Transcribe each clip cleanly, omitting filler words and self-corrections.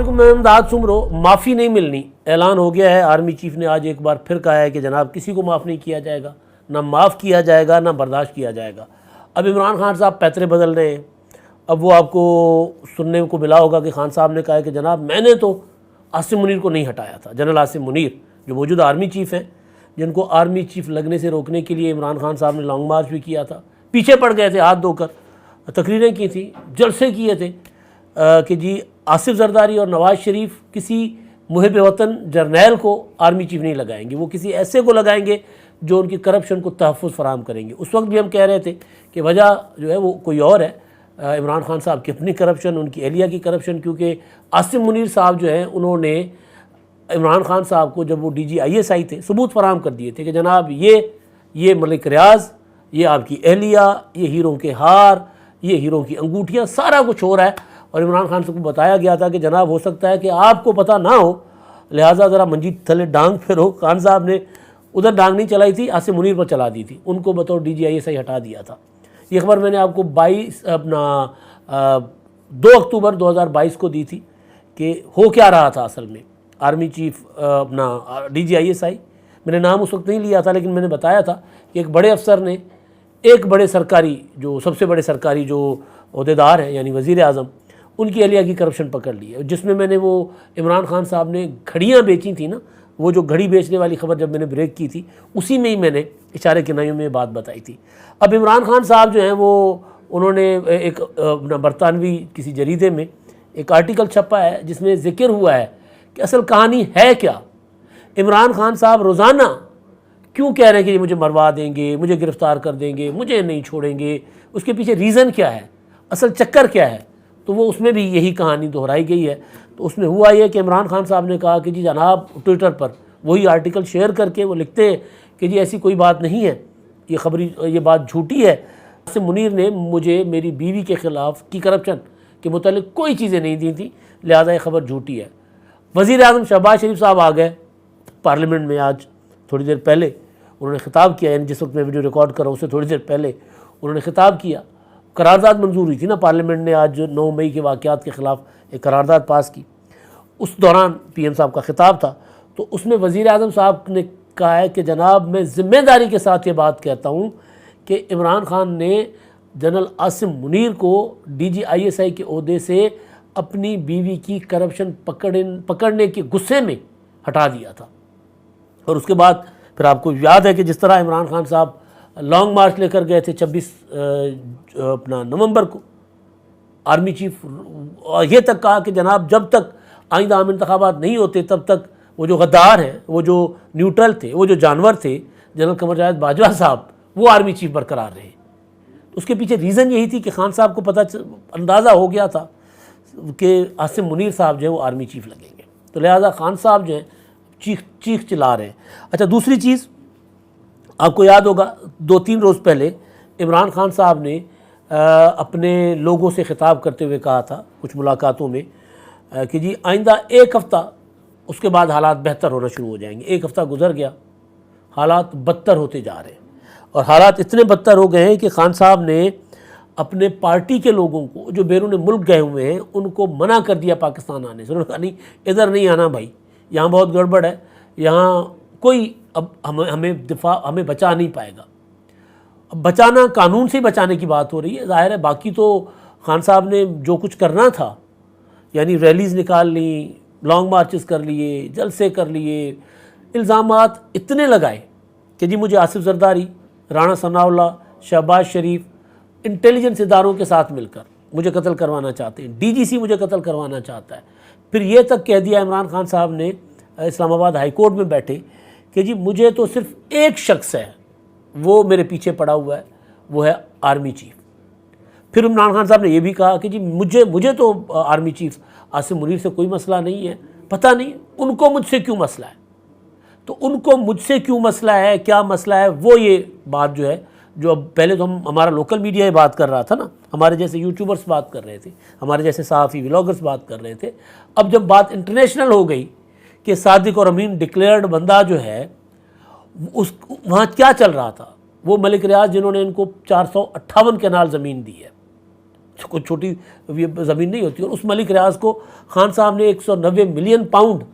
वालेकुम, मैं इमदाद सुमरो। माफ़ी नहीं मिलनी ऐलान हो गया है। आर्मी चीफ ने आज एक बार फिर कहा है कि जनाब किसी को माफ़ नहीं किया जाएगा, ना माफ़ किया जाएगा, ना बर्दाश्त किया जाएगा। अब इमरान खान साहब पैतरे बदल रहे हैं। अब वो आपको सुनने को मिला होगा कि खान साहब ने कहा है कि जनाब मैंने तो आसिम मुनीर को नहीं हटाया था। जनरल आसिम मुनीर जो मौजूदा आर्मी चीफ हैं, जिनको आर्मी चीफ लगने से रोकने के लिए इमरान खान साहब ने लॉन्ग मार्च भी किया था, पीछे पड़ गए थे, हाथ धोकर तकरीरें की थी, जलसे किए थे कि जी आसिफ जरदारी और नवाज़ शरीफ किसी मुहिब वतन जर्नैल को आर्मी चीफ नहीं लगाएंगे, वो किसी ऐसे को लगाएंगे जो उनकी करप्शन को तहफ़्फ़ुज़ फराहम करेंगे। उस वक्त भी हम कह रहे थे कि वजह जो है वो कोई और है, इमरान खान साहब की अपनी करप्शन, उनकी एहलिया की करप्शन। क्योंकि आसिम मुनीर साहब जो हैं उन्होंने इमरान खान साहब को जब वो DGISI थे सबूत फराहम कर दिए थे कि जनाब ये मलिक रियाज, ये आपकी एहलिया, ये हीरों के हार, ये हीरों की अंगूठियाँ, सारा कुछ हो रहा है। और इमरान खान साहब को बताया गया था कि जनाब हो सकता है कि आपको पता ना हो, लिहाजा ज़रा मंजीत थले डांग फेरो। खान साहब ने उधर डांग नहीं चलाई थी, आसिम मुनीर पर चला दी थी, उनको बतौर DGISI हटा दिया था। ये खबर मैंने आपको 2 अक्टूबर 2022 को दी थी कि हो क्या रहा था असल में। आर्मी चीफ DGISI, मैंने नाम उस वक्त नहीं लिया था, लेकिन मैंने बताया था कि एक बड़े अफसर ने एक बड़े सरकारी, जो सबसे बड़े सरकारी जो अहदेदार हैं यानी वज़ीर आज़म, उनकी एहलिया की करप्शन पकड़ ली है। जिसमें मैंने वो इमरान खान साहब ने घड़ियाँ बेची थी ना, वो जो घड़ी बेचने वाली खबर जब मैंने ब्रेक की थी, उसी में ही मैंने इशारे किनायों में बात बताई थी। अब इमरान खान साहब जो हैं वो उन्होंने एक बरतानवी किसी जरीदे में एक आर्टिकल छपा है जिसमें ज़िक्र हुआ है कि असल कहानी है क्या। इमरान खान साहब रोज़ाना क्यों कह रहे हैं कि मुझे मरवा देंगे, मुझे गिरफ़्तार कर देंगे, मुझे नहीं छोड़ेंगे, उसके पीछे रीज़न क्या है, असल चक्कर क्या है। तो वो उसमें भी यही कहानी दोहराई गई है। तो उसमें हुआ ये कि इमरान खान साहब ने कहा कि जी जनाब, ट्विटर पर वही आर्टिकल शेयर करके वो लिखते हैं कि जी ऐसी कोई बात नहीं है, ये बात झूठी है। आसिम मुनीर ने मुझे मेरी बीवी के ख़िलाफ़ की करप्शन के मुतालिक कोई चीज़ें नहीं दी थी, लिहाजा ये खबर झूठी है। वज़ीर आज़म शहबाज शरीफ साहब आ गए पार्लियामेंट में आज थोड़ी देर पहले, उन्होंने ख़िताब किया, यानी जिस वक्त मैं वीडियो रिकॉर्ड कर रहा हूँ उससे थोड़ी देर पहले उन्होंने ख़िताब किया। करारदाद मंजूर हुई थी ना पार्लियामेंट ने, आज 9 मई के वाक़यात के ख़िलाफ़ एक करारदाद पास की, उस दौरान PM साहब का ख़िताब था। तो उसमें वज़ीर आज़म साहब ने कहा है कि जनाब मैं ज़िम्मेदारी के साथ ये बात कहता हूँ कि इमरान खान ने जनरल आसिम मुनीर को DGISI के ओहदे से अपनी बीवी की करप्शन पकड़ने के गुस्से में हटा दिया था। और उसके बाद फिर आपको याद है कि जिस तरह इमरान खान साहब लॉन्ग मार्च लेकर गए थे 26 नवंबर को, आर्मी चीफ ये तक कहा कि जनाब जब तक आइंदा आम इंतखाबात नहीं होते तब तक वो जो गद्दार हैं, वो जो न्यूट्रल थे, वो जो जानवर थे, जनरल कमर जावेद बाजवा साहब, वो आर्मी चीफ बरकरार रहे। उसके पीछे रीज़न यही थी कि खान साहब को अंदाज़ा हो गया था कि आसिम मुनीर साहब जो है वो आर्मी चीफ लगेंगे, तो लिहाजा खान साहब जो हैं चीख चिल्ला रहे हैं। अच्छा, दूसरी चीज़ आपको याद होगा 2-3 रोज़ पहले इमरान खान साहब ने अपने लोगों से ख़िताब करते हुए कहा था कुछ मुलाकातों में कि जी आइंदा 1 हफ़्ता उसके बाद हालात बेहतर होना शुरू हो जाएंगे। 1 हफ़्ता गुजर गया, हालात बदतर होते जा रहे हैं, और हालात इतने बदतर हो गए हैं कि खान साहब ने अपने पार्टी के लोगों को जो बैरून मुल्क गए हुए हैं उनको मना कर दिया पाकिस्तान आने से। उन्होंने कहा नहीं, इधर नहीं आना भाई, यहाँ बहुत गड़बड़ है, यहाँ कोई अब हमें बचा नहीं पाएगा। अब बचाना, कानून से बचाने की बात हो रही है, जाहिर है। बाकी तो खान साहब ने जो कुछ करना था, यानी रैलीज़ निकाल ली, लॉन्ग मार्चेस कर लिए, जलसे कर लिए, इल्ज़ामात इतने लगाए कि जी मुझे आसिफ जरदारी, राणा सनाउल्लाह, शहबाज शरीफ इंटेलिजेंस इदारों के साथ मिलकर मुझे कत्ल करवाना चाहते हैं, DGC मुझे कत्ल करवाना चाहता है। फिर ये तक कह दिया इमरान खान साहब ने इस्लामाबाद हाई कोर्ट में बैठे कि जी मुझे तो सिर्फ एक शख्स है वो मेरे पीछे पड़ा हुआ है, वो है आर्मी चीफ। फिर इमरान खान साहब ने यह भी कहा कि जी मुझे तो आर्मी चीफ आसिम मुनीर से कोई मसला नहीं है, पता नहीं उनको मुझसे क्यों मसला है। तो उनको मुझसे क्यों मसला है, क्या मसला है, वो ये बात जो है, जो अब पहले तो हमारा लोकल मीडिया ये बात कर रहा था ना, हमारे जैसे यूट्यूबर्स बात कर रहे थे, हमारे जैसे सहाफ़ी व्लॉगर्स बात कर रहे थे। अब जब बात इंटरनेशनल हो गई कि सादिक और अमीन डिक्लेयर्ड बंदा जो है, वहाँ क्या चल रहा था, वो मलिक रियाज जिन्होंने इनको 458 कनाल ज़मीन दी है, कोई छोटी ज़मीन नहीं होती। और उस मलिक रियाज को खान साहब ने 190 मिलियन पाउंड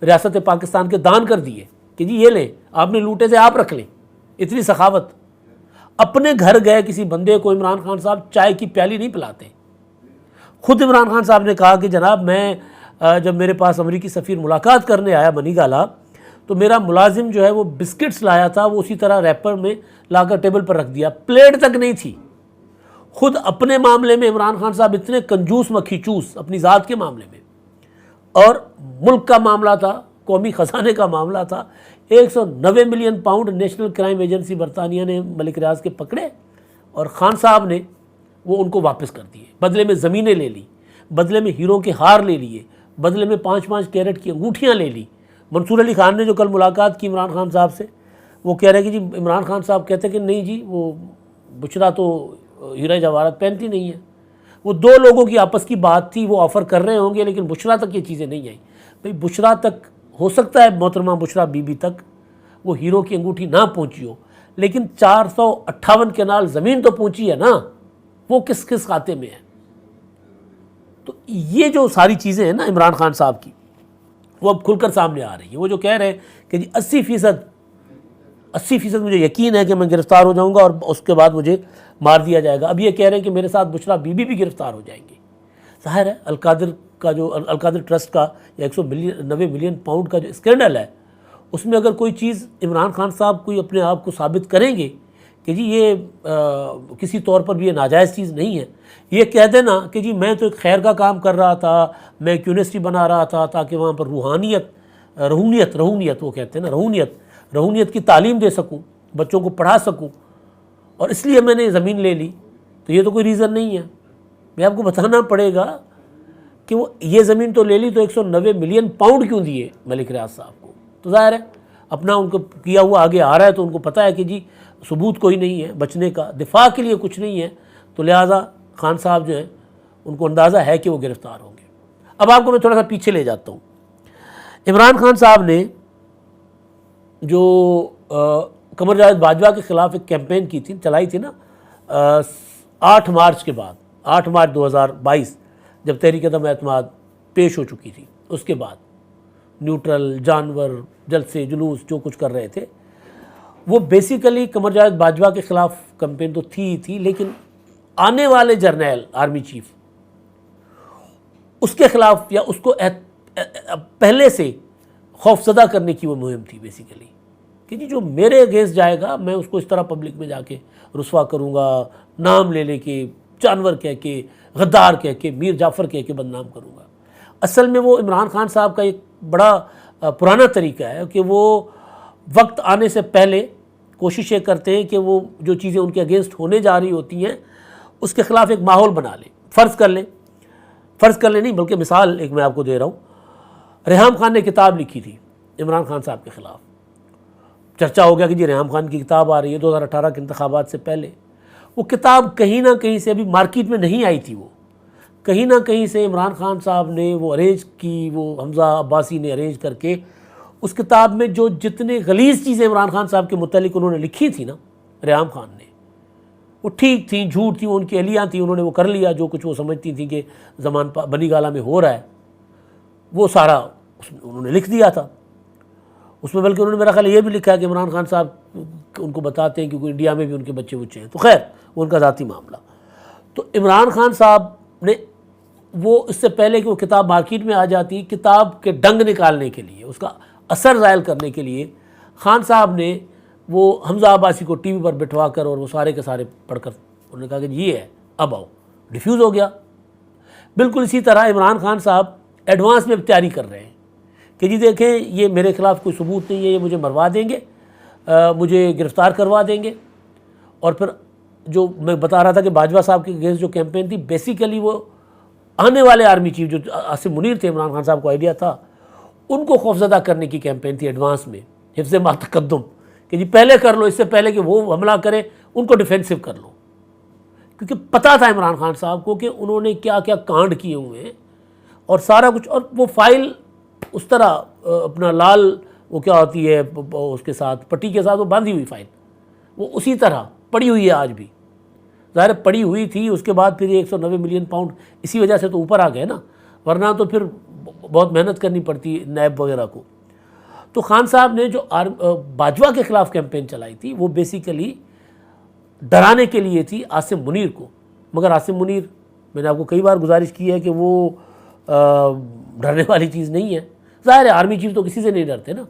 रियासत पाकिस्तान के दान कर दिए कि जी ये लें, आपने लूटे थे आप रख लें। इतनी सखावत। अपने घर गए किसी बंदे को इमरान खान साहब चाय की प्याली नहीं पिलाते। खुद इमरान खान साहब ने कहा कि जनाब मैं जब मेरे पास अमरीकी सफ़ीर मुलाकात करने आया बनी गाला, तो मेरा मुलाजिम जो है वो बिस्किट्स लाया था, वो उसी तरह रैपर में लाकर टेबल पर रख दिया, प्लेट तक नहीं थी। खुद अपने मामले में इमरान खान साहब इतने कंजूस मक्खी चूस अपनी ज़ात के मामले में, और मुल्क का मामला था, कौमी ख़जाने का मामला था। 190 million pound national crime agency बरतानिया ने मलिक रियाज के पकड़े और खान साहब ने वो उनको वापस कर दिए। बदले में ज़मीनें ले ली, बदले में हीरों के हार ले लिए, बदले में 5-5 कैरेट की अंगूठियाँ ले ली। मंसूर अली खान ने जो कल मुलाकात की इमरान खान साहब से, वो कह रहे हैं कि जी इमरान खान साहब कहते हैं कि नहीं जी वो बुशरा तो हीरा जवाहरात पहनती नहीं है। वो दो लोगों की आपस की बात थी, वो ऑफ़र कर रहे होंगे, लेकिन बुशरा तक ये चीज़ें नहीं आई। भाई बुशरा तक हो सकता है, मोहतरमा बुशरा बीबी तक वो हीरो की अंगूठी ना पहुंची हो, लेकिन 458 केनाल ज़मीन तो पहुंची है ना, वो किस किस खाते में है। तो ये जो सारी चीज़ें हैं ना इमरान खान साहब की, वो अब खुलकर सामने आ रही है। वो जो कह रहे हैं कि जी 80% मुझे यकीन है कि मैं गिरफ़्तार हो जाऊंगा और उसके बाद मुझे मार दिया जाएगा। अब ये कह रहे हैं कि मेरे साथ बुशरा बीबी भी गिरफ़्तार हो जाएंगे। ज़ाहिर है अलकादिर का जो अलकादिर ट्रस्ट का 190 मिलियन पाउंड का जो स्कैंडल है, उसमें अगर कोई चीज़ इमरान खान साहब कोई अपने आप को साबित करेंगे कि जी ये किसी तौर पर भी ये नाजायज़ चीज़ नहीं है, ये कह देना कि जी मैं तो एक खैर का काम कर रहा था, मैं एक यूनिवर्सिटी बना रहा था ताकि वहाँ पर रहूनियत वो कहते हैं ना, रहूनियत की तालीम दे सकूँ, बच्चों को पढ़ा सकूँ, और इसलिए मैंने ज़मीन ले ली, तो ये तो कोई रीज़न नहीं है। मैं आपको बताना पड़ेगा कि वो ये ज़मीन तो ले ली, तो 190 मिलियन पाउंड क्यों दिए मलिक रियाज साहब को। तो ज़ाहिर है अपना उनको किया हुआ आगे आ रहा है, तो उनको पता है कि जी सबूत कोई नहीं है, बचने का दिफा के लिए कुछ नहीं है, तो लिहाजा खान साहब जो है उनको अंदाज़ा है कि वो गिरफ़्तार होंगे। अब आपको मैं थोड़ा सा पीछे ले जाता हूँ। इमरान खान साहब ने जो कमर जावेद बाजवा के ख़िलाफ़ एक कैंपेन की थी, चलाई थी ना 8 मार्च के बाद, 8 मार्च 2022 जब तहरीक अदम एतमाद पेश हो चुकी थी, उसके बाद न्यूट्रल जानवर जलसे जुलूस जो कुछ कर रहे थे, वो बेसिकली कमर जावेद बाजवा के ख़िलाफ़ कैंपेन तो थी, लेकिन आने वाले जर्नैल आर्मी चीफ उसके ख़िलाफ़ या उसको पहले से खौफजदा करने की वो मुहिम थी बेसिकली, कि जी जो मेरे अगेंस्ट जाएगा मैं उसको इस तरह पब्लिक में जाके रुस्वा करूँगा, नाम ले के, जानवर कह के, गद्दार कह के, मीर जाफ़र कह के बदनाम करूँगा। असल में वो इमरान खान साहब का एक बड़ा पुराना तरीका है कि वो वक्त आने से पहले कोशिश ये करते हैं कि वो जो चीज़ें उनके अगेंस्ट होने जा रही होती हैं उसके ख़िलाफ़ एक माहौल बना लें। फ़र्ज़ कर लें नहीं, बल्कि मिसाल एक मैं आपको दे रहा हूँ। रेहाम खान ने किताब लिखी थी इमरान खान साहब के ख़िलाफ़, चर्चा हो गया कि जी रेहाम खान की किताब आ रही है 2018 के इंतखाबात से पहले। वो किताब कहीं ना कहीं से अभी मार्केट में नहीं आई थी, वो कहीं ना कहीं से इमरान खान साहब ने वो अरेंज की, वो हमज़ा अब्बासी ने अरेंज करके उस किताब में जो जितने गलीज़ चीज़ें इमरान खान साहब के मुतालिक उन्होंने लिखी थी ना रेहाम खान ने, वो ठीक थी, झूठ थी, वो उनकी अलियाँ थी, उन्होंने वो कर लिया जो कुछ वो समझती थी कि ज़मान बनी गाला में हो रहा है, वो सारा उन्होंने लिख दिया था उसमें। बल्कि उन्होंने मेरा ख्याल ये भी लिखा है कि इमरान खान साहब उनको बताते हैं क्योंकि इंडिया में भी उनके बच्चे बुच्चे हैं, तो खैर वो उनका ज़ाती मामला। तो इमरान खान साहब ने वो इससे पहले कि वो किताब मार्केट में आ जाती, किताब के डंग निकालने के लिए, उसका असर ज़ायल करने के लिए खान साहब ने वो हमज़ा अब्बासी को टीवी पर बिठवा कर और वो सारे के सारे पढ़कर उन्होंने कहा कि ये है, अब आओ, डिफ्यूज़ हो गया। बिल्कुल इसी तरह इमरान खान साहब एडवांस में तैयारी कर रहे हैं कि जी देखें ये मेरे ख़िलाफ़ कोई सबूत नहीं है, ये मुझे मरवा देंगे, मुझे गिरफ़्तार करवा देंगे। और फिर जो मैं बता रहा था कि बाजवा साहब के अगेंस्ट जो कैंपेन थी, बेसिकली वो आने वाले आर्मी चीफ जो आसिम मुनीर थे, इमरान खान साहब को आइडिया था, उनको खौफजदा करने की कैंपेन थी एडवांस में, हिफ्ज़ मा तक़द्दुम, कि जी पहले कर लो, इससे पहले कि वो हमला करें उनको डिफेंसिव कर लो। क्योंकि पता था इमरान खान साहब को कि उन्होंने क्या क्या कांड किए हुए हैं और सारा कुछ, और वो फाइल उस तरह अपना लाल वो क्या होती है उसके साथ पट्टी के साथ वो बांधी हुई फाइल, वो उसी तरह पड़ी हुई है आज भी। ज़ाहिर पड़ी हुई थी, उसके बाद फिर ये 190 मिलियन पाउंड इसी वजह से तो ऊपर आ गए ना, वरना तो फिर बहुत मेहनत करनी पड़ती नैब वगैरह को। तो खान साहब ने जो बाजवा के ख़िलाफ़ कैंपेन चलाई थी वो बेसिकली डराने के लिए थी आसिम मुनीर को। मगर आसिम मुनीर, मैंने आपको कई बार गुजारिश की है कि वो डरने वाली चीज़ नहीं है। ज़ाहिर है आर्मी चीफ तो किसी से नहीं डरते ना,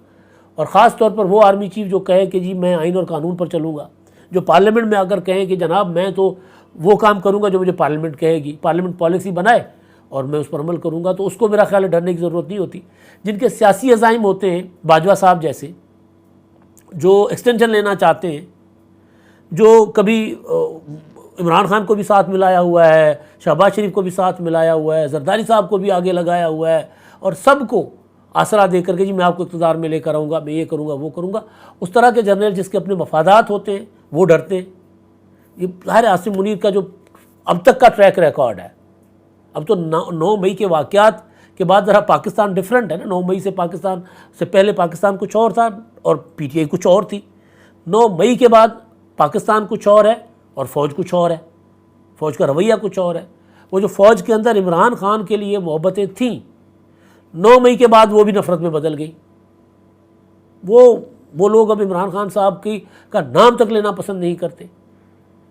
और ख़ास तौर पर वो आर्मी चीफ जो कहे कि जी मैं आइन और कानून पर चलूँगा, जो पार्लियामेंट में आकर कहें कि जनाब मैं तो वो काम करूँगा जो मुझे पार्लियामेंट कहेगी, पार्लियामेंट पॉलिसी बनाए और मैं उस पर अमल करूँगा, तो उसको मेरा ख्याल है डरने की ज़रूरत नहीं होती। जिनके सियासी अज़ाइम होते हैं, बाजवा साहब जैसे, जो एक्सटेंशन लेना चाहते हैं, जो कभी इमरान खान को भी साथ मिलाया हुआ है, शहबाज शरीफ को भी साथ मिलाया हुआ है, जरदारी साहब को भी आगे लगाया हुआ है, और सबको आसरा दे करके जी मैं आपको इक़्तिदार में लेकर आऊँगा, मैं ये करूँगा वो करूँगा, उस तरह के जर्नल जिसके अपने मफादात होते हैं वो डरते हैं। ये ज़ाहिर आसिम मुनीर का जो अब तक का ट्रैक रिकॉर्ड है, अब तो 9 मई के वाक़यात के बाद ज़रा पाकिस्तान डिफरेंट है ना। 9 मई से पाकिस्तान से पहले पाकिस्तान कुछ और था और पीटीआई कुछ और थी। 9 मई के बाद पाकिस्तान कुछ और है और फ़ौज कुछ और है, फ़ौज का रवैया कुछ और है। वो जो फ़ौज के अंदर इमरान खान के लिए मोहब्बतें थीं, 9 मई के बाद वो भी नफ़रत में बदल गई। वो लोग अब इमरान खान साहब का नाम तक लेना पसंद नहीं करते।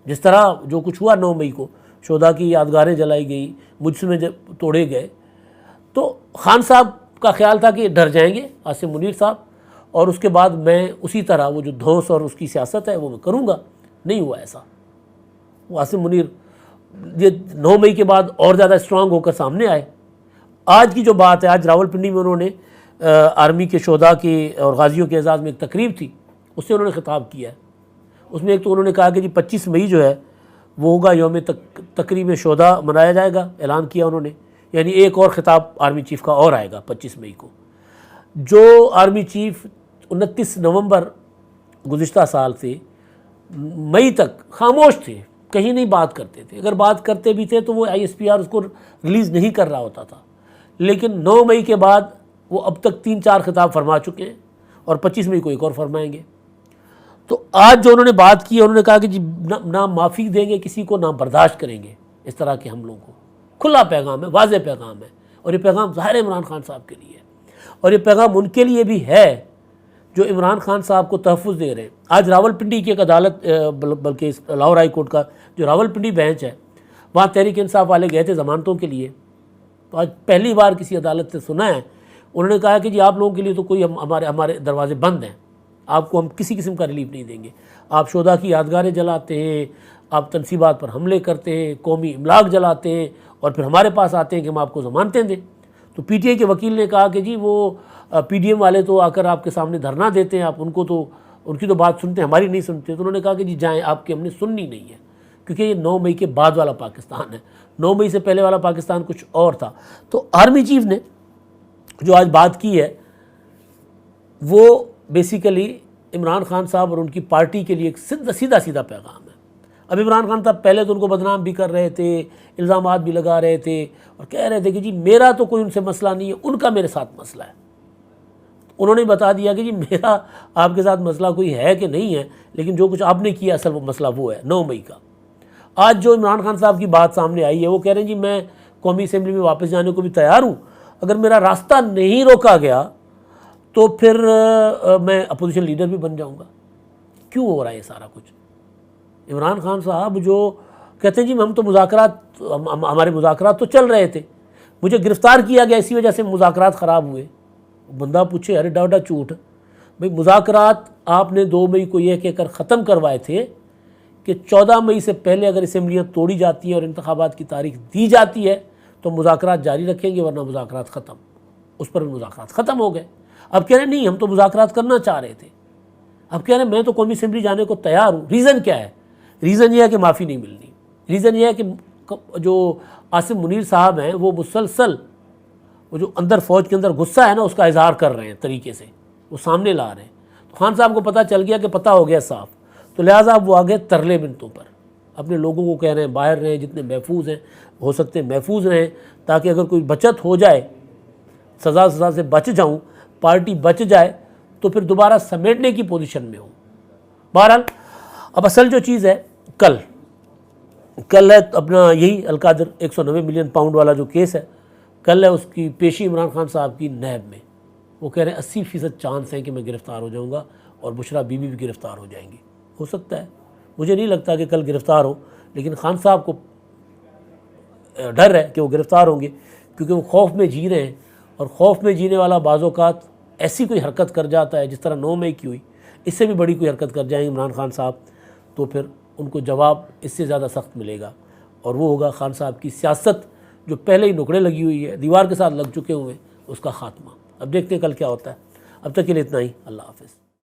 जिस तरह जो कुछ हुआ 9 मई को, शोधा की यादगारें जलाई गई, मुजस्मे तोड़े गए, तो खान साहब का ख्याल था कि डर जाएंगे आसिम मुनीर साहब, और उसके बाद मैं उसी तरह वो जो धौंस और उसकी सियासत है वो मैं करूँगा। नहीं हुआ ऐसा। वो आसिम मुनीर ये 9 मई के बाद और ज़्यादा स्ट्रांग होकर सामने आए। आज की जो बात है, आज रावलपिंडी में उन्होंने आर्मी के शोधा के और गाजियों के एजाज़ में एक तकरीब थी, उससे उन्होंने ख़िताब किया है। उसमें एक तो उन्होंने कहा कि जी 25 मई जो है वो होगा यौम तकरीब शोधा मनाया जाएगा, ऐलान किया उन्होंने। यानी एक और ख़िताब आर्मी चीफ़ का और आएगा 25 मई को। जो आर्मी चीफ़ 29 नवंबर गुज़िश्ता साल से मई तक खामोश थे, कहीं नहीं बात करते थे, अगर बात करते भी थे तो वो ISPR उसको रिलीज़ नहीं कर रहा होता था। लेकिन 9 मई के बाद वो अब तक 3-4 खिताब फरमा चुके हैं और 25 मई को एक और फरमाएंगे। तो आज जो उन्होंने बात की है, उन्होंने कहा कि जी ना माफ़ी देंगे किसी को, ना बर्दाश्त करेंगे इस तरह के हमलों को। खुला पैगाम है, वाज़ेह पैगाम है, और ये पैगाम ज़ाहिर इमरान खान साहब के लिए है, और ये पैगाम उनके लिए भी है जो इमरान खान साहब को तहफ़्फ़ुज़ दे रहे हैं। आज रावलपिंडी की एक अदालत, बल्कि लाहौर हाई कोर्ट का जो रावलपिंडी बेंच है, वहाँ तहरीक इंसाफ वाले गए थे ज़मानतों के लिए। तो आज पहली बार किसी अदालत से सुना है, उन्होंने कहा कि जी आप लोगों के लिए तो कोई हमारे दरवाजे बंद हैं, आपको हम किसी किस्म का रिलीफ नहीं देंगे। आप शोधा की यादगारें जलाते हैं, आप तनसीबात पर हमले करते हैं, कौमी इमलाक जलाते हैं, और फिर हमारे पास आते हैं कि हम आपको ज़मानतें दें। तो PTI के वकील ने कहा कि जी वो PDM वाले तो आकर आपके सामने धरना देते हैं, आप उनकी तो बात सुनते हैं, हमारी नहीं सुनते। तो उन्होंने कहा कि जी जाएँ, आपकी हमने सुननी नहीं है, क्योंकि ये 9 मई के बाद वाला पाकिस्तान है, 9 मई से पहले वाला पाकिस्तान कुछ और था। तो आर्मी चीफ ने जो आज बात की है वो बेसिकली इमरान खान साहब और उनकी पार्टी के लिए एक सीधा पैगाम है। अब इमरान खान साहब पहले तो उनको बदनाम भी कर रहे थे, इल्ज़ामात भी लगा रहे थे और कह रहे थे कि जी मेरा तो कोई उनसे मसला नहीं है, उनका मेरे साथ मसला है। उन्होंने बता दिया कि जी मेरा आपके साथ मसला कोई है कि नहीं है, लेकिन जो कुछ आपने किया असल वो मसला वो है 9 मई का। आज जो इमरान खान साहब की बात सामने आई है, वो कह रहे हैं जी मैं कौमी असम्बली में वापस जाने को भी तैयार हूँ, अगर मेरा रास्ता नहीं रोका गया तो फिर मैं अपोजिशन लीडर भी बन जाऊँगा। क्यों हो रहा है ये सारा कुछ? इमरान खान साहब जो कहते हैं जी हम तो मुज़ाकरात, हमारे मुज़ाकरात तो चल रहे थे, मुझे गिरफ़्तार किया गया इसी वजह से मुज़ाकरात ख़राब हुए। बंदा पूछे अरे डाउडा झूठ भाई, मुज़ाकरात आपने 2 मई को यह कहकर ख़त्म करवाए थे कि 14 मई से पहले अगर असम्बलियाँ तोड़ी जाती हैं और इंतखाबात की तारीख दी जाती है तो मुज़ाकरात जारी रखेंगे, वरना मुज़ाकरात ख़त्म। उस पर मुज़ाकरात ख़त्म हो गए। अब कह रहे नहीं हम तो मुज़ाकरात करना चाह रहे थे, अब कह रहे मैं तो कौमी असम्बली जाने को तैयार हूँ। रीज़न क्या है? रीज़न यह है कि माफ़ी नहीं मिलनी। रीज़न यह है कि जो आसिम मुनीर साहब हैं वो मुसलसल वो जो अंदर फ़ौज के अंदर गुस्सा है ना, उसका इजहार कर रहे हैं तरीके से, वो सामने ला रहे हैं। तो खान साहब को पता चल गया कि पता हो गया साफ, तो लिहाजा अब वो आ गए तरले मिनटों पर, अपने लोगों को कह रहे हैं बाहर रहें, जितने महफूज हैं हो सकते हैं महफूज रहें, ताकि अगर कोई बचत हो जाए, सज़ा से बच जाऊँ, पार्टी बच जाए तो फिर दोबारा समेटने की पोजीशन में हो। बहरहाल अब असल जो चीज़ है, कल कल है अपना यही अलकादर 190 मिलियन पाउंड वाला जो केस है, कल है उसकी पेशी इमरान खान साहब की नैब में। वो कह रहे हैं 80% चांस है कि मैं गिरफ़्तार हो जाऊंगा और बुशरा बीबी भी गिरफ़्तार हो जाएंगी। हो सकता है, मुझे नहीं लगता कि कल गिरफ़्तार हो, लेकिन खान साहब को डर है कि वो गिरफ़्तार होंगे, क्योंकि वो खौफ में जी रहे हैं, और खौफ में जीने वाला बाज़ औक़ात ऐसी कोई हरकत कर जाता है जिस तरह 9 मई की हुई, इससे भी बड़ी कोई हरकत कर जाएंगे इमरान खान साहब, तो फिर उनको जवाब इससे ज़्यादा सख्त मिलेगा, और वो होगा खान साहब की सियासत जो पहले ही नुकड़े लगी हुई है, दीवार के साथ लग चुके हुए, उसका ख़ात्मा। अब देखते हैं कल क्या होता है। अब तक के लिए इतना ही। अल्लाह हाफ़िज़।